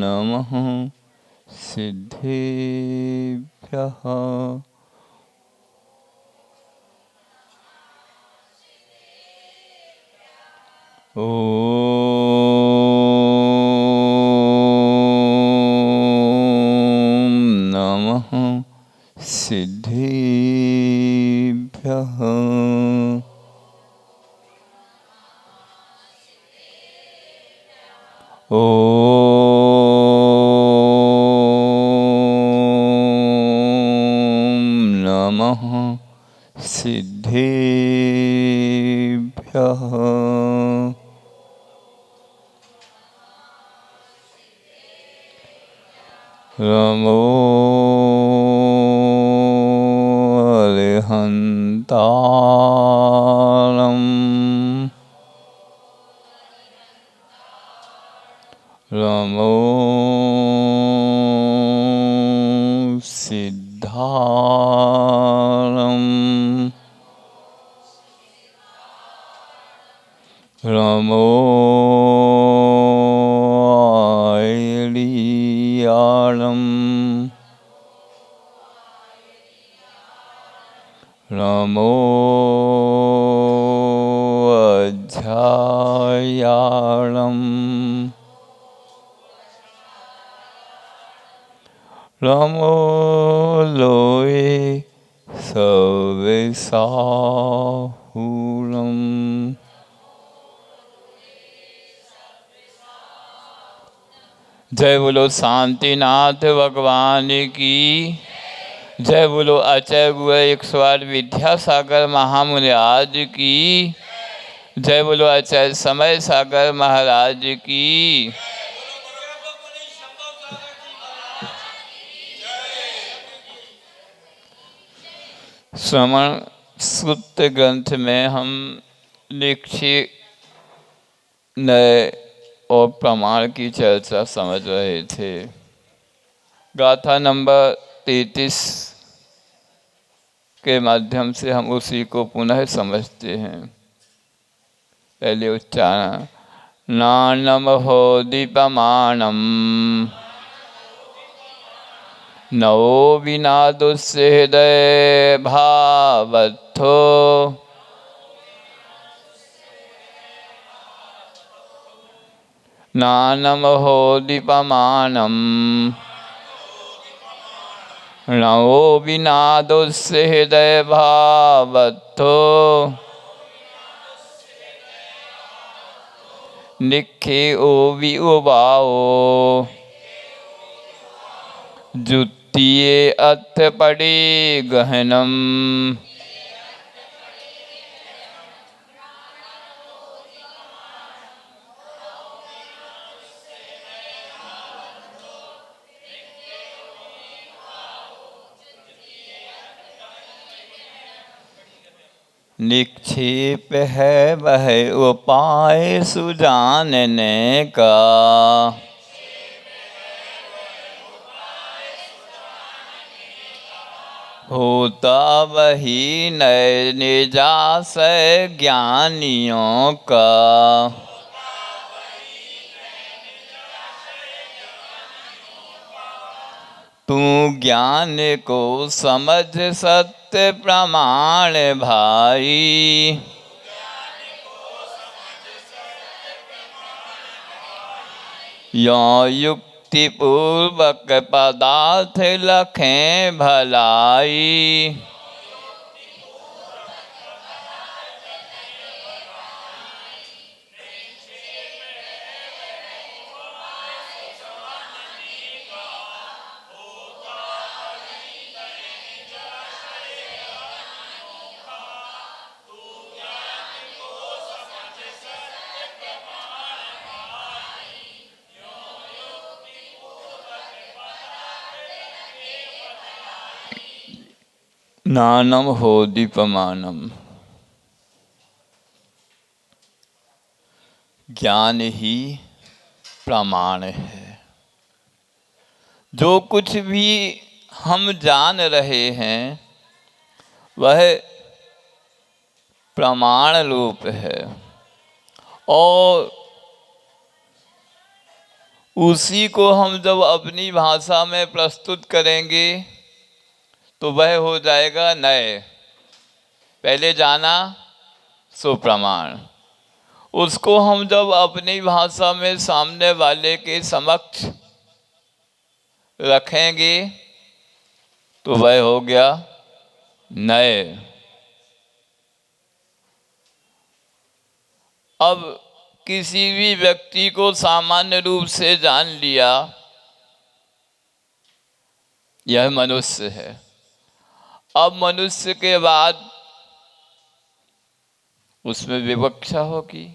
नमः सिद्धेभ्यः। ॐ नमः सिद्धेभ्यः। ॐ नमः सिद्धेभ्यः। नमो अरिहन्तारम्। नमो सिद्धारम्। नमो ऐलियाळम्। नमो अध्यायाळम्। नमो लोये सर्वेसाहुलम्। जय बोलो शांतिनाथ भगवान की। जय बोलो अचय गुरु 108 विद्यासागर महामुनिराज की। जय बोलो अचय समय सागर महाराज की। श्रवण सूत्र ग्रंथ में हम लिखित नए और प्रमाण की चर्चा समझ रहे थे। गाथा नंबर 33 के माध्यम से हम उसी को पुनः समझते हैं। पहले उच्चारण नानम हो दीपमानम नवो विनादुस्य हृदय भावत्थो नानम हो दीपमानम नवो विनादुस्य हृदय भावत्थो निखे ओ विउबाओ जुत्तिये अथ पड़े गहनम निक्षेप है वह उपाय सुजानने का होता वही नए निजास ज्ञानियों का। तू ज्ञान को समझ सत्य प्रमाण भाई यो युक्ति पूर्वक पदार्थ लखें भलाई नानम हो दीपमानम। ज्ञान ही प्रमाण है। जो कुछ भी हम जान रहे हैं वह प्रमाण रूप है और उसी को हम जब अपनी भाषा में प्रस्तुत करेंगे तो वह हो जाएगा नए। पहले जाना सो प्रमाण। उसको हम जब अपनी भाषा में सामने वाले के समक्ष रखेंगे तो वह हो गया नए। अब किसी भी व्यक्ति को सामान्य रूप से जान लिया, यह मनुष्य है। अब मनुष्य के बाद उसमें विवक्षा होगी,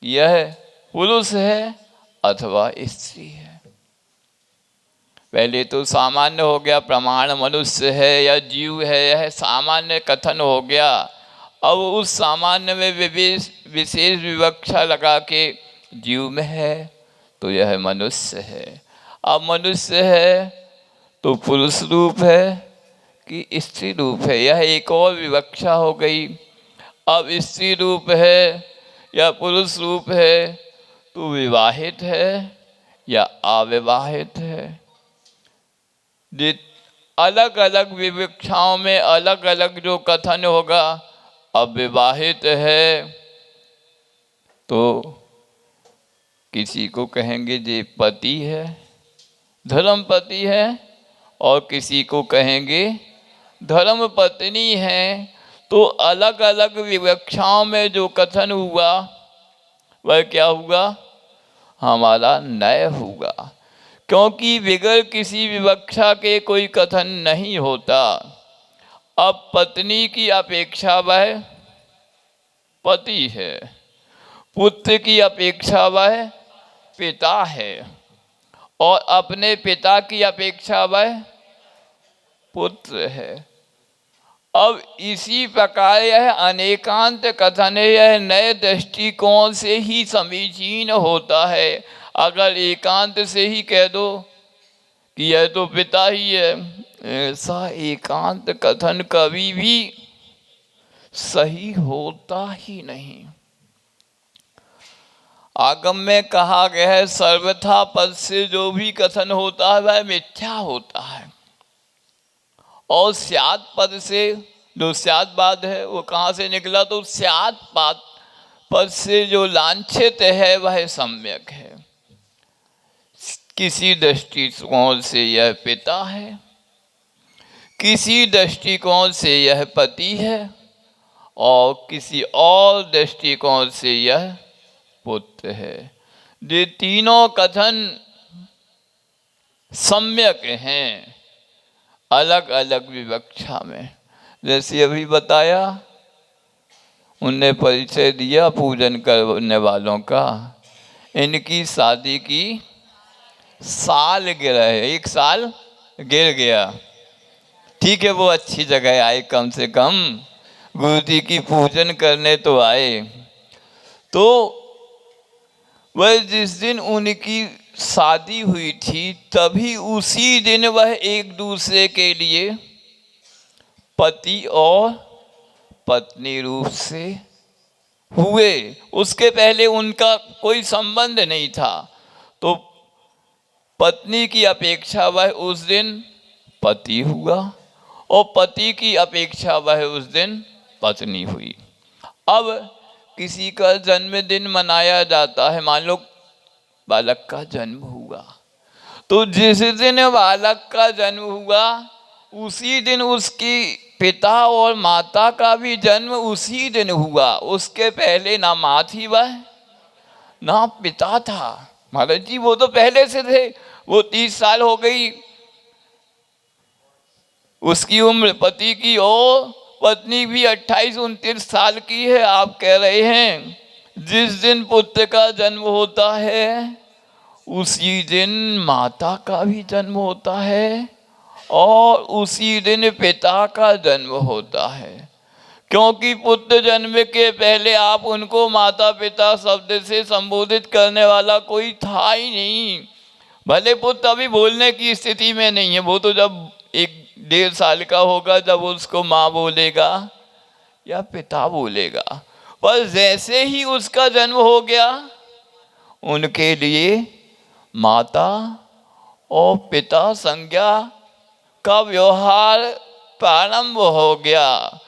यह पुरुष है अथवा स्त्री है। पहले तो सामान्य हो गया, प्रमाण मनुष्य है या जीव है, यह सामान्य कथन हो गया। अब उस सामान्य में विशेष विवक्षा लगा के जीव में है तो यह मनुष्य है। अब मनुष्य है तो पुरुष रूप है कि स्त्री रूप है, यह एक और विवक्षा हो गई। अब स्त्री रूप है या पुरुष रूप है तो विवाहित है या अविवाहित है। अलग अलग विवक्षाओं में अलग अलग जो कथन होगा। अब विवाहित है तो किसी को कहेंगे जे पति है, धर्म पति है, और किसी को कहेंगे धर्म पत्नी है। तो अलग अलग विवक्षाओं में जो कथन हुआ वह क्या हुआ? हमारा नय हुआ, क्योंकि बगैर किसी विवक्षा के कोई कथन नहीं होता। अब पत्नी की अपेक्षा वह पति है, पुत्र की अपेक्षा वह पिता है, और अपने पिता की अपेक्षा वह पुत्र है। अब इसी प्रकार यह अनेकांत कथन है, यह नए दृष्टिकोण से ही समीचीन होता है। अगर एकांत से ही कह दो कि यह तो पिता ही है, ऐसा एकांत कथन कभी भी सही होता ही नहीं। आगम में कहा गया है सर्वथा पद से जो भी कथन होता है वह मिथ्या होता है, और स्यात् पद से जो स्याद्वाद है वो कहाँ से निकला? तो स्यात् पद से जो लांछित है वह सम्यक है। किसी दृष्टिकोण से यह पिता है, किसी दृष्टिकोण से यह पति है, और किसी और दृष्टिकोण से यह पुत्र है। ये तीनों कथन सम्यक हैं अलग अलग विवक्षा में। जैसे अभी बताया, उनने परिचय दिया पूजन करने वालों का। इनकी शादी की सालगिरह है, 1 साल गिर गया। ठीक है, वो अच्छी जगह आए, कम से कम गुरु जी की पूजन करने तो आए। तो वह जिस दिन उनकी शादी हुई थी तभी उसी दिन वह एक दूसरे के लिए पति और पत्नी रूप से हुए। उसके पहले उनका कोई संबंध नहीं था। तो पत्नी की अपेक्षा वह उस दिन पति हुआ, और पति की अपेक्षा वह उस दिन पत्नी हुई। अब किसी का जन्मदिन मनाया जाता है, मान लो बालक का जन्म हुआ, तो जिस दिन बालक का जन्म हुआ उसी दिन उसकी पिता और माता का भी जन्म उसी दिन हुआ। उसके पहले ना माँ थी वह ना पिता था। महाराज जी वो तो पहले से थे, वो 30 साल हो गई उसकी उम्र पति की, और पत्नी भी 28-29 साल की है। आप कह रहे हैं जिस दिन पुत्र का जन्म होता है उसी दिन माता का भी जन्म होता है, और उसी दिन पिता का जन्म होता है। क्योंकि पुत्र जन्म के पहले आप उनको माता पिता शब्द से संबोधित करने वाला कोई था ही नहीं। भले पुत्र अभी बोलने की स्थिति में नहीं है, वो तो जब 1-1.5 साल का होगा जब उसको माँ बोलेगा या पिता बोलेगा। पर जैसे ही उसका जन्म हो गया उनके लिए माता और पिता संज्ञा का व्यवहार प्रारंभ हो गया।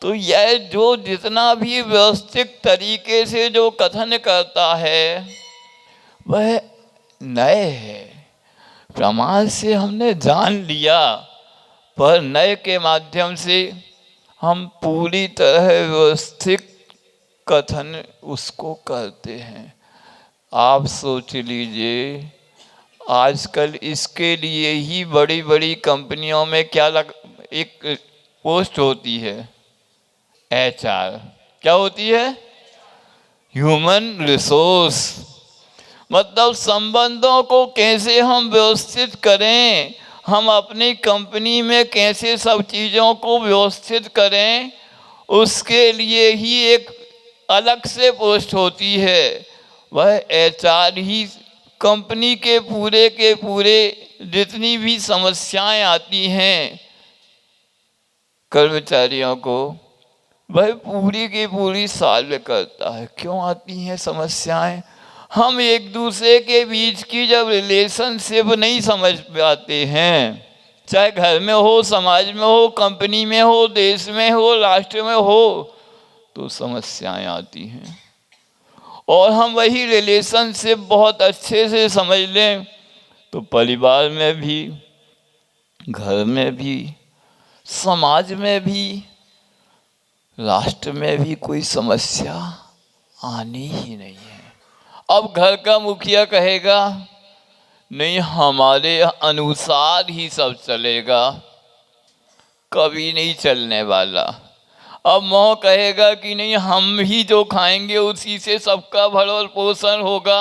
तो यह जो जितना भी व्यवस्थित तरीके से जो कथन करता है वह नए है। प्रमाण से हमने जान लिया, पर नए के माध्यम से हम पूरी तरह व्यवस्थित कथन उसको करते हैं। आप सोच लीजिए, आजकल इसके लिए ही बड़ी बड़ी कंपनियों में एक पोस्ट होती है, HR। क्या होती है? Human resource. मतलब संबंधों को कैसे हम व्यवस्थित करें, हम अपनी कंपनी में कैसे सब चीज़ों को व्यवस्थित करें, उसके लिए ही एक अलग से पोस्ट होती है। वह HR ही कंपनी के पूरे जितनी भी समस्याएं आती हैं कर्मचारियों को, वह पूरी की पूरी सॉल्व करता है। क्यों आती हैं समस्याएं? हम एक दूसरे के बीच की जब रिलेशनशिप नहीं समझ पाते हैं, चाहे घर में हो, समाज में हो, कंपनी में हो, देश में हो, राष्ट्र में हो, तो समस्याएं आती हैं। और हम वही रिलेशनशिप बहुत अच्छे से समझ लें तो परिवार में भी, घर में भी, समाज में भी, राष्ट्र में भी कोई समस्या आनी ही नहीं है। अब घर का मुखिया कहेगा नहीं, हमारे अनुसार ही सब चलेगा, कभी नहीं चलने वाला। अब मोह कहेगा कि नहीं, हम ही जो खाएंगे उसी से सबका भरण पोषण होगा,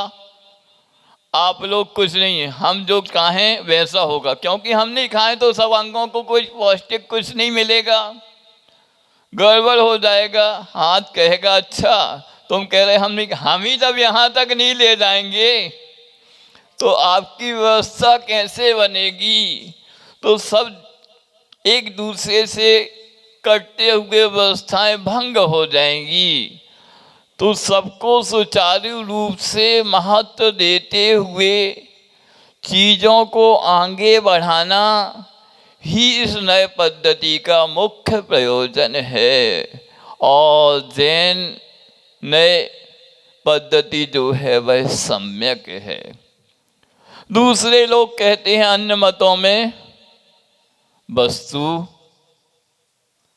आप लोग कुछ नहीं है, हम जो खाएं वैसा होगा, क्योंकि हम नहीं खाएं तो सब अंगों को कुछ पौष्टिक कुछ नहीं मिलेगा, गड़बड़ हो जाएगा। हाथ कहेगा अच्छा तुम कह रहे हम ही जब यहाँ तक नहीं ले जाएंगे तो आपकी व्यवस्था कैसे बनेगी? तो सब एक दूसरे से करते हुए व्यवस्थाएं भंग हो जाएंगी। तो सबको सुचारू रूप से महत्व देते हुए चीज़ों को आगे बढ़ाना ही इस नए पद्धति का मुख्य प्रयोजन है। और जैन नए पद्धति जो है वह सम्यक है। दूसरे लोग कहते हैं अन्य मतों में वस्तु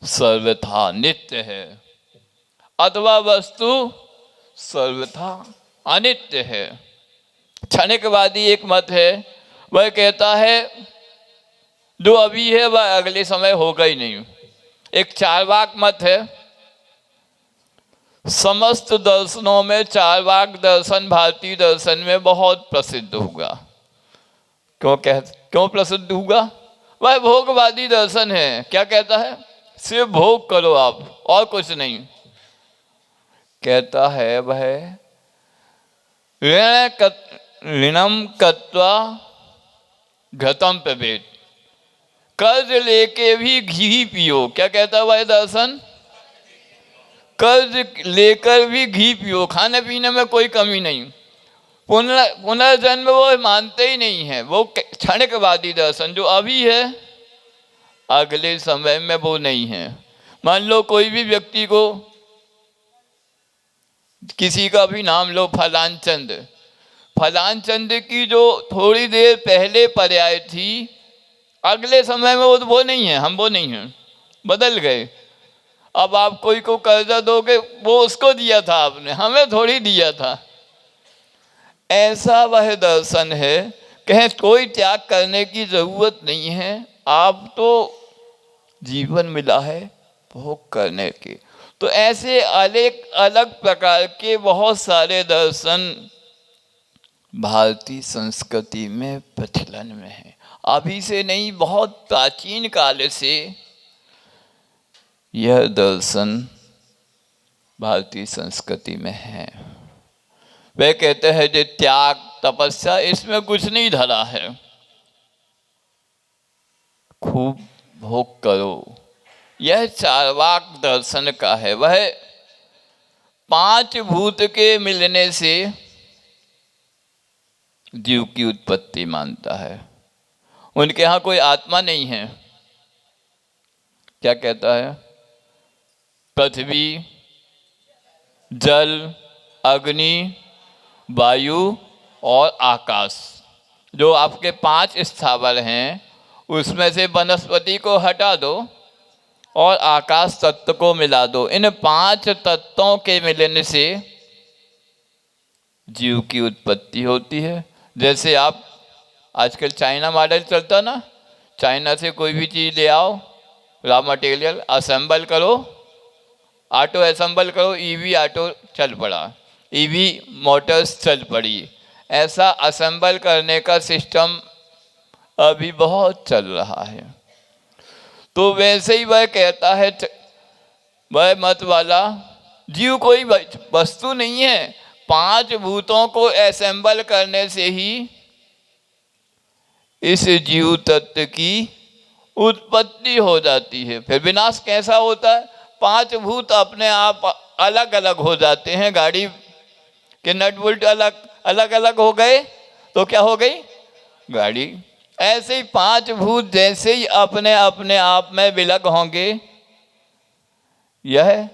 सर्वथा नित्य है अथवा वस्तु सर्वथा अनित्य है। क्षणिकवादी एक मत है, वह कहता है जो अभी है वह अगले समय होगा ही नहीं। एक चार्वाक मत है, समस्त दर्शनों में चार्वाक दर्शन भारतीय दर्शन में बहुत प्रसिद्ध होगा। क्यों प्रसिद्ध हुआ? वह भोगवादी दर्शन है। क्या कहता है? सिर्फ भोग करो आप और कुछ नहीं। कहता है वह ऋणम कत्वा घृतम पिबेत, कर्ज लेके भी घी पियो। क्या कहता है वह दर्शन? कर्ज लेकर भी घी पियो, खाने पीने में कोई कमी नहीं। पुनर्जन्म वो मानते ही नहीं है। वो क्षणिकवादी दर्शन जो अभी है अगले समय में वो नहीं है। मान लो कोई भी व्यक्ति को, किसी का भी नाम लो, फलानचंद, फलानचंद की जो थोड़ी देर पहले पर्याय थी अगले समय में वो नहीं है, हम वो नहीं हैं, बदल गए। अब आप कोई को कर्जा दोगे, वो उसको दिया था आपने, हमें थोड़ी दिया था। ऐसा वह दर्शन है। कहें कोई त्याग करने की जरूरत नहीं है, आप तो जीवन मिला है भोग करने के। तो ऐसे अलग अलग प्रकार के बहुत सारे दर्शन भारतीय संस्कृति में प्रचलन में है। अभी से नहीं, बहुत प्राचीन काल से यह दर्शन भारतीय संस्कृति में है। वे कहते हैं जो त्याग तपस्या इसमें कुछ नहीं धरा है, खूब भोग करो। यह चार्वाक दर्शन का है। वह 5 भूत के मिलने से जीव की उत्पत्ति मानता है। उनके यहाँ कोई आत्मा नहीं है। क्या कहता है? पृथ्वी, जल, अग्नि, वायु और आकाश, जो आपके 5 स्थावर हैं, उसमें से वनस्पति को हटा दो और आकाश तत्व को मिला दो। इन 5 तत्वों के मिलने से जीव की उत्पत्ति होती है। जैसे आप आजकल चाइना मॉडल चलता ना, चाइना से कोई भी चीज़ ले आओ, रॉ मटेरियल असेंबल करो, ऑटो असेंबल करो, ईवी ऑटो चल पड़ा, ईवी मोटर्स चल पड़ी। ऐसा असेंबल करने का सिस्टम अभी बहुत चल रहा है। तो वैसे ही वह कहता है, वह मत वाला, जीव कोई वस्तु नहीं है, 5 भूतों को असेंबल करने से ही इस जीव तत्व की उत्पत्ति हो जाती है। फिर विनाश कैसा होता है? 5 भूत अपने आप अलग अलग हो जाते हैं। गाड़ी के नट बोल्ट अलग अलग हो गए तो क्या हो गई? गाड़ी। ऐसे ही 5 भूत जैसे ही अपने अपने आप में विलग होंगे, यह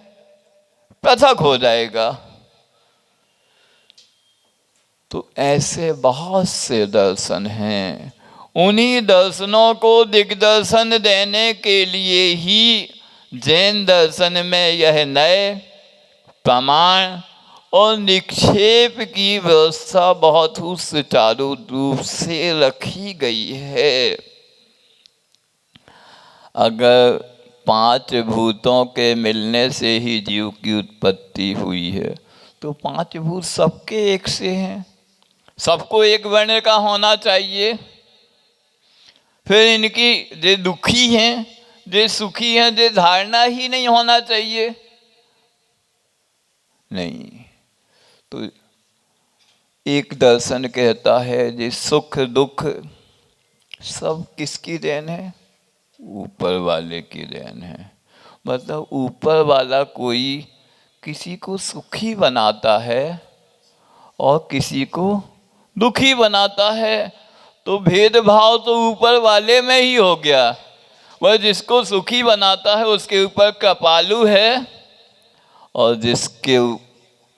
पृथक हो जाएगा। तो ऐसे बहुत से दर्शन हैं। उन्हीं दर्शनों को दिग्दर्शन देने के लिए ही जैन दर्शन में यह नए प्रमाण और निक्षेप की व्यवस्था बहुत ही सुचारू रूप से रखी गई है। अगर 5 भूतों के मिलने से ही जीव की उत्पत्ति हुई है, तो 5 भूत सबके एक से हैं, सबको एक वर्ण का होना चाहिए। फिर इनकी जो दुखी हैं, जो सुखी हैं, जो धारणा ही नहीं होना चाहिए। नहीं, तो एक दर्शन कहता है जे सुख दुख सब किसकी देन है? ऊपर वाले की देन है। मतलब ऊपर वाला कोई किसी को सुखी बनाता है और किसी को दुखी बनाता है, तो भेदभाव तो ऊपर वाले में ही हो गया। वह जिसको सुखी बनाता है उसके ऊपर कृपालु है, और जिसके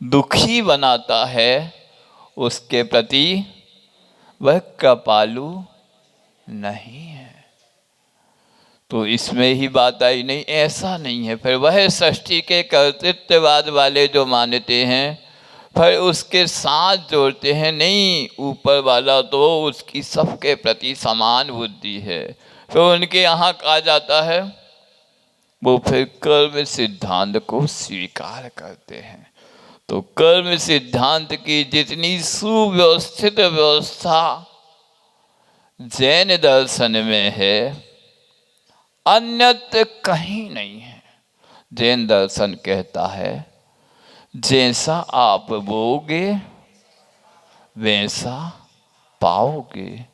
दुखी बनाता है उसके प्रति वह कृपालु नहीं है। तो इसमें ही बात आई, नहीं ऐसा नहीं है। फिर वह सृष्टि के कर्तृत्ववाद वाले जो मानते हैं, फिर उसके साथ जोड़ते हैं, नहीं ऊपर वाला तो उसकी सबके प्रति समान बुद्धि है। फिर उनके यहाँ कहा जाता है, वो फिर कर्म सिद्धांत को स्वीकार करते हैं। तो कर्म सिद्धांत की जितनी सुव्यवस्थित व्यवस्था जैन दर्शन में है, अन्यत्र कहीं नहीं है। जैन दर्शन कहता है, जैसा आप बोओगे वैसा पाओगे।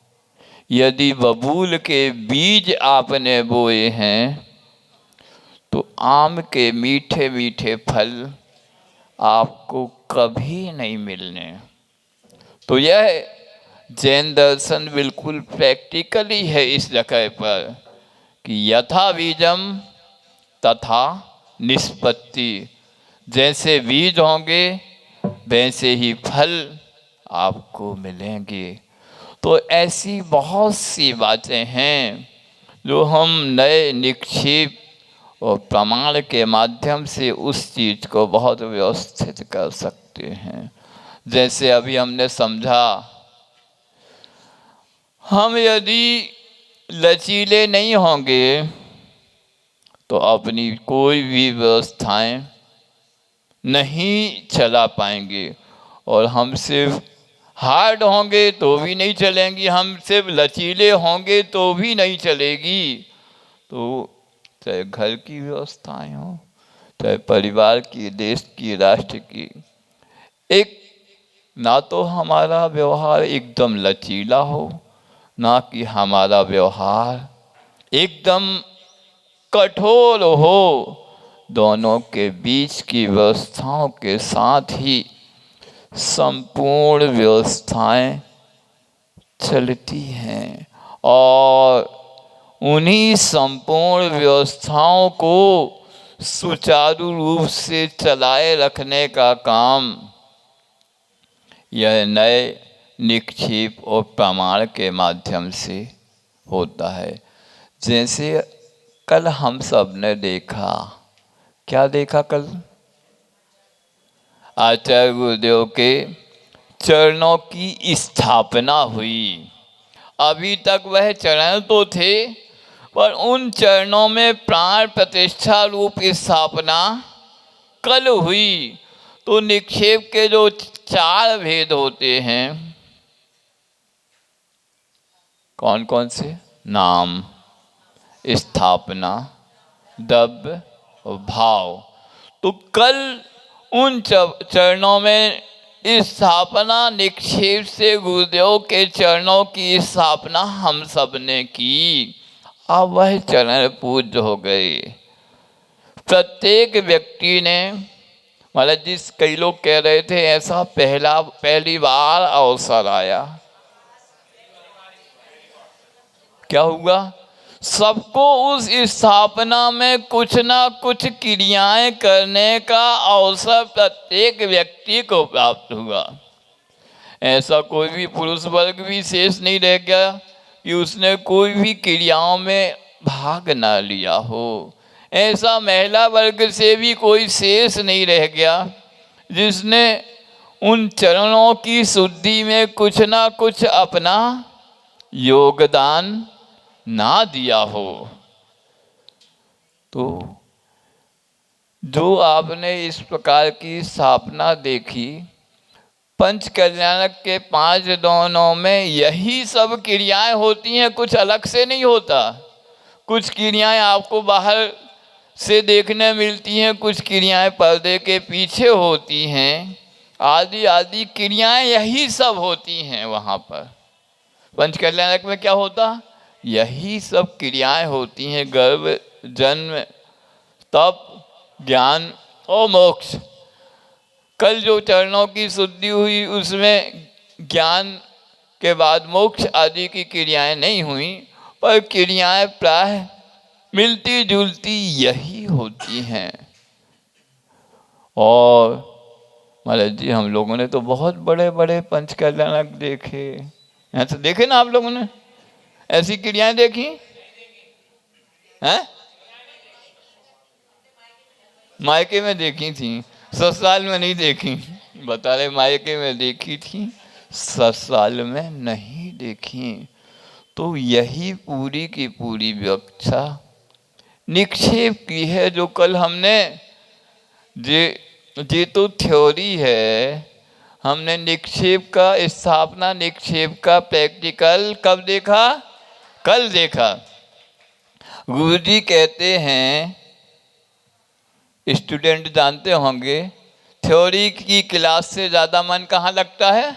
यदि बबूल के बीज आपने बोए हैं तो आम के मीठे मीठे फल आपको कभी नहीं मिलने। तो यह जैन दर्शन बिल्कुल प्रैक्टिकली है इस जगह पर कि यथा बीजम तथा निष्पत्ति। जैसे बीज होंगे वैसे ही फल आपको मिलेंगे। तो ऐसी बहुत सी बातें हैं जो हम नए निक्षेप और प्रमाण के माध्यम से उस चीज़ को बहुत व्यवस्थित कर सकते हैं। जैसे अभी हमने समझा, हम यदि लचीले नहीं होंगे तो अपनी कोई भी व्यवस्थाएं नहीं चला पाएंगे, और हम सिर्फ हार्ड होंगे तो भी नहीं चलेंगी, हम सिर्फ लचीले होंगे तो भी नहीं चलेगी। तो चाहे घर की व्यवस्थाएं हो, चाहे परिवार की, देश की, राष्ट्र की, एक ना तो हमारा व्यवहार एकदम लचीला हो, ना कि हमारा व्यवहार एकदम कठोर हो। दोनों के बीच की व्यवस्थाओं के साथ ही संपूर्ण व्यवस्थाएं चलती हैं और उन्हीं संपूर्ण व्यवस्थाओं को सुचारू रूप से चलाए रखने का काम यह नए निक्षेप और प्रमाण के माध्यम से होता है। जैसे कल हम सब ने देखा, क्या देखा कल? आचार्य गुरुदेव के चरणों की स्थापना हुई। अभी तक वह चरण तो थे, पर उन चरणों में प्राण प्रतिष्ठा रूप स्थापना कल हुई। तो निक्षेप के जो 4 भेद होते हैं, कौन कौन से? नाम, स्थापना, द्रव्य और भाव। तो कल उन चरणों में स्थापना निक्षेप से गुरुदेव के चरणों की स्थापना हम सब ने की। अब वह चरण पूज्य हो गए। प्रत्येक व्यक्ति ने, मतलब जिस कई लोग कह रहे थे ऐसा पहली बार अवसर आया, क्या हुआ? सबको उस स्थापना में कुछ ना कुछ क्रियाएं करने का अवसर प्रत्येक व्यक्ति को प्राप्त हुआ। ऐसा कोई भी पुरुष वर्ग भी शेष नहीं रह गया कि उसने कोई भी क्रियाओं में भाग ना लिया हो। ऐसा महिला वर्ग से भी कोई शेष नहीं रह गया जिसने उन चरणों की शुद्धि में कुछ ना कुछ अपना योगदान ना दिया हो। तो जो आपने इस प्रकार की स्थापना देखी, पंच कल्याणक के 5 दानों में यही सब क्रियाएं होती हैं, कुछ अलग से नहीं होता। कुछ क्रियाएं आपको बाहर से देखने मिलती हैं, कुछ क्रियाएं पर्दे के पीछे होती हैं, आदि आदि क्रियाएं यही सब होती हैं। वहाँ पर पंच कल्याणक में क्या होता? यही सब क्रियाएं होती हैं, गर्भ, जन्म, तप, ज्ञान और मोक्ष। कल जो चरणों की शुद्धि हुई उसमें ज्ञान के बाद मोक्ष आदि की क्रियाएं नहीं हुई, पर क्रियाएं प्राय मिलती जुलती यही होती हैं। और महाराज जी, हम लोगों ने तो बहुत बड़े बड़े पंच कल्याणक देखे। यहाँ तो देखे ना आप लोगों ने? ऐसी क्रियाएं देखी हैं? मायके में देखी थी, ससुराल में नहीं देखी। बता रहे मायके में देखी थी, ससुराल में नहीं देखी। तो यही पूरी की पूरी व्याख्या निक्षेप की है जो कल हमने ये तो थ्योरी है। हमने निक्षेप का, स्थापना निक्षेप का प्रैक्टिकल कब देखा? कल देखा। गुरुजी कहते हैं, स्टूडेंट जानते होंगे, थ्योरी की क्लास से ज़्यादा मन कहाँ लगता है?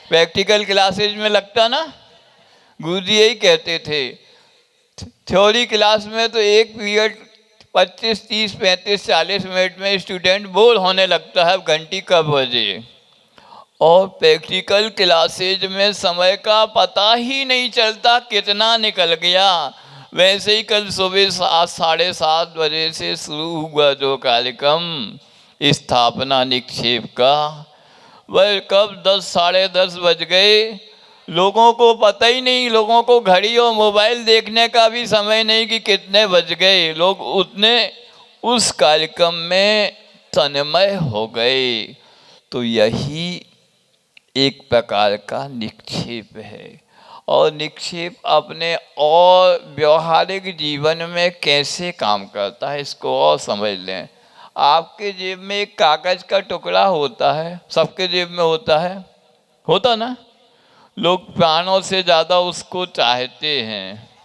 प्रैक्टिकल क्लासेज में लगता ना। गुरुजी यही कहते थे। थ्योरी क्लास में तो एक पीरियड 25, 30, 35, 40 मिनट में स्टूडेंट बोर होने लगता है, घंटी कब बजे। और प्रैक्टिकल क्लासेज में समय का पता ही नहीं चलता कितना निकल गया। वैसे ही कल सुबह 7, 7:30 बजे से शुरू हुआ जो कार्यक्रम स्थापना निक्षेप का, वह कब 10, 10:30 बज गए लोगों को पता ही नहीं। लोगों को घड़ी और मोबाइल देखने का भी समय नहीं कि कितने बज गए। लोग उतने उस कार्यक्रम में तन्मय हो गए। तो यही एक प्रकार का निक्षेप है। और निक्षेप अपने और व्यवहारिक जीवन में कैसे काम करता है इसको और समझ लें। आपके जेब में एक कागज़ का टुकड़ा होता है, सबके जेब में होता ना। लोग प्राणों से ज़्यादा उसको चाहते हैं।